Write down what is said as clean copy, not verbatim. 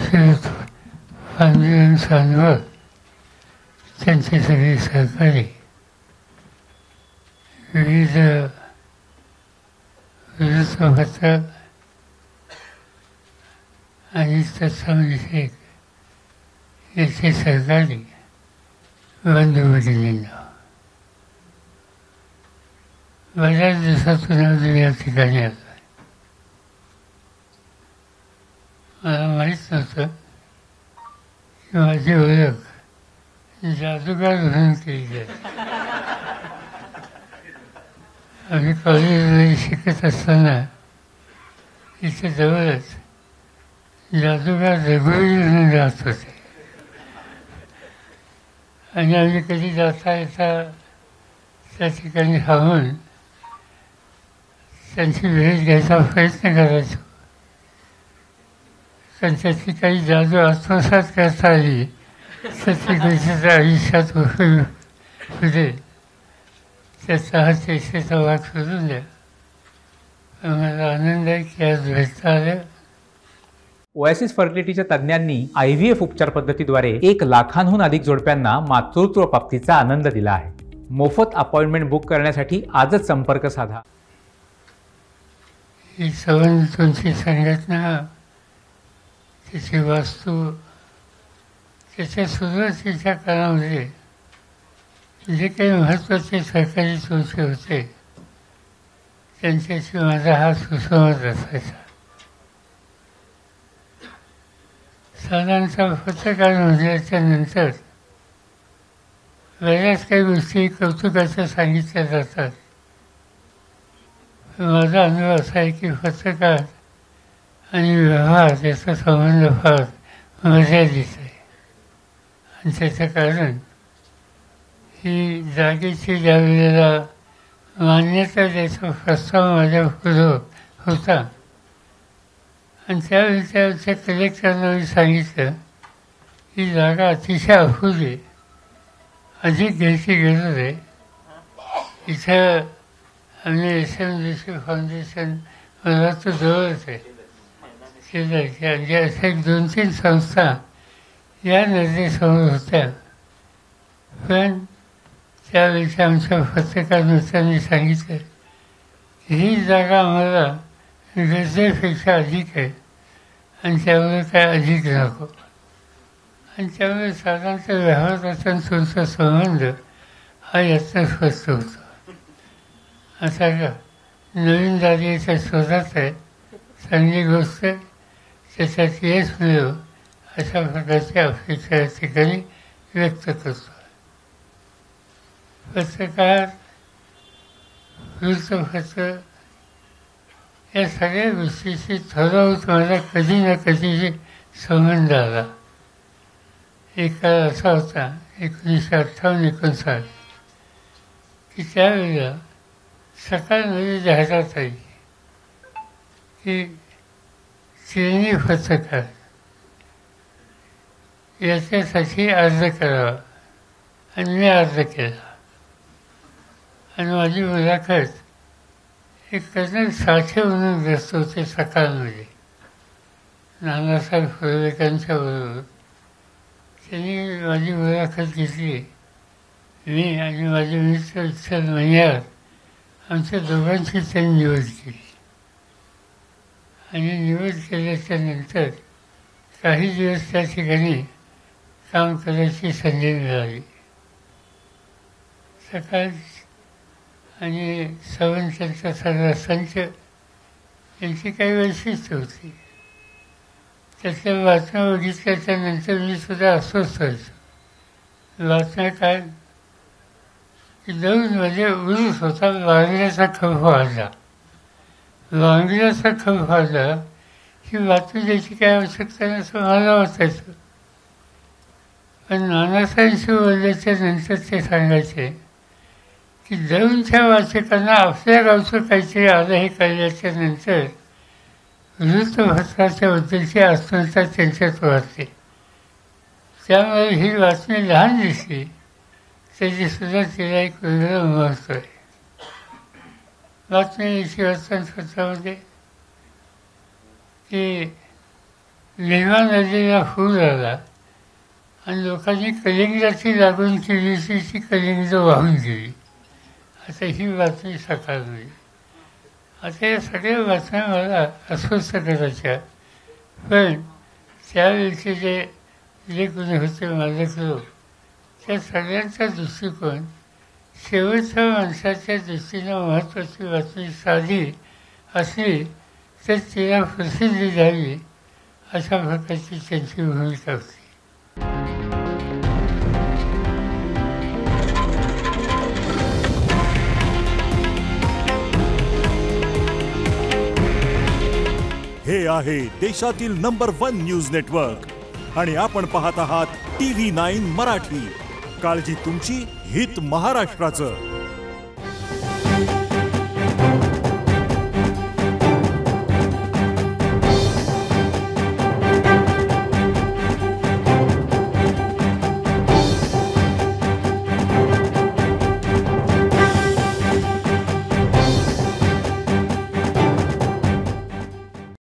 औषध फांद्यांवर त्यांचे सगळे सहकारी विविध वृत्तपत्र आणि तत्समविषयक याचे सहकारी बंधू भगिनींना बऱ्याच दिवसातून अजून या ठिकाणी आलो. मला माहीत नव्हतं की माझी ओळख जादूगार म्हणून केली जाते. आम्ही कॉलेजमध्ये शिकत असताना इथे जवळच जादूगार रघुवीर म्हणून राहत होते आणि आम्ही कधी जाता येता त्या ठिकाणी थांबून त्यांची भेट घ्यायचा प्रयत्न करायचो. त्यांच्याची काही जादू आत्मसात करता आली तर ती गोष्टीच्या आयुष्यात पुढे त्याचा हा चेष्टेचा भाग सोडून द्या. मला आनंद आहे की आज भेटता आलं. ओएसिस फर्टिलिटीच्या तज्ज्ञांनी IVF उपचार पद्धतीद्वारे 1 लाखांहून अधिक जोडप्यांना मातृत्व प्राप्तीचा आनंद दिला आहे. मोफत अपॉइंटमेंट बुक करण्यासाठी आजच संपर्क साधा. ही संबंधितांची संघटना, त्याची वास्तू, त्याच्या सुरुवातीच्या काळामध्ये जे काही महत्त्वाचे सरकारी संस्थे होते त्यांच्याशी माझा हा सुसंवाद असायचा. साधारणतः पत्रकार म्हटल्याच्या नंतर बऱ्याच काही गोष्टी कौतुकाच्या सांगितल्या जातात. माझा अनुभव असा आहे की पत्रकार आणि व्यवहार याचा संबंध फार मर्यादित आहे आणि त्याचं कारण ही जागेची ज्या वेळेला मान्यता द्यायचा प्रस्ताव माझ्या पुढं होता आणि त्यावेळी त्याच्या कलेक्टरना मी सांगितलं ही जागा अतिशय अफूल आहे, अधिक घ्यायची गरज आहे. इथं आम्ही SMDC फाउंडेशन मला तो जवळच आहे म्हणजे अशा 1-2-3 संस्था या नजरेसमोर होत्या. पण त्यावेळेच्या आमच्या पत्रकार मित्रांनी सांगितलं की ही जागा आम्हाला गरजेपेक्षा अधिक आहे आणि त्यामुळे काय अधिक नको. आणि त्यामुळे साधारणतः व्यवहाराचा आणि तुमचा संबंध हा याचा स्पष्ट होतो. आता का नवीन जागेच्या शोधात आहे, चांगली गोष्ट, त्याच्यात यश मिळव अशा प्रकारची अपेक्षा या ठिकाणी व्यक्त करतो. पत्रकार, वृत्तपत्र या सगळ्या गोष्टीशी ठरवत मला कधी ना कधी संबंध आला. एक काळ असा होता 1958-59 की त्यावेळेला सकाळमध्ये जाहिरात आली की चिरणी पत्रकार याच्यासाठी अर्ज करावा आणि मी अर्ज केला आणि माझी मुलाखत एक कर्नल साठे म्हणून व्यस्त होते सकाळमध्ये नानासाहेब फुलेकांच्या बरोबर. त्यांनी माझी मुलाखत घेतली. मी आणि माझे मित्र विठ्ठल मय्यर आमच्या दोघांची त्यांनी निवड केली आणि निवड केल्याच्या नंतर काही दिवस त्या ठिकाणी काम करायची संधी मिळाली. सकाळ आणि सावंतांचा सगळा संच यांची काही वैशिष्ट्य होती. त्याच्या बातम्या बघितल्याच्या नंतर मी सुद्धा अस्वस्थ व्हायचो. बातम्या काय की दौंडमध्ये उरूस होता, वांगल्याचा खंप वाढला. वांगल्याचा खंप वाढला ही बातमी द्यायची काय आवश्यकता नाही असं मला वाटायचं. पण नानासाहेबांशी बोलल्याच्या नंतर ते सांगायचे की दौंडच्या वाचकांना आपल्या गावचं काहीतरी आलं हे कळल्याच्या नंतर वृत्तपत्राच्या बद्दलची अस्मिता त्यांच्यात वाढते. त्यामुळे ही बातमी लहान दिसली त्याची सुद्धा तिला एक वेगळं महत्त्व आहे. बातमी याची वर्तमानपत्रामध्ये की भीमा नदीला पूर आला आणि लोकांनी कलिंगडाची लागून केली ती कलिंगड वाहून गेली. आता ही बातमी सकाळी. आता या सगळ्या बातम्या मला अस्वस्थ करायच्या. पण त्यावेळेचे जे कोणी होते मालक लोक, त्या सगळ्यांचा दृष्टिकोन शेवटच्या माणसाच्या दृष्टीनं महत्त्वाची बातमी साधी असली तर तिला प्रसिद्धी द्यावी अशा प्रकारची त्यांची भूमिका होती. हे आहे देशातील नंबर 1 न्यूज नेटवर्क आणि आपण पाहत आहात TV9 मराठी. काळजी तुमची, हित महाराष्ट्राचं.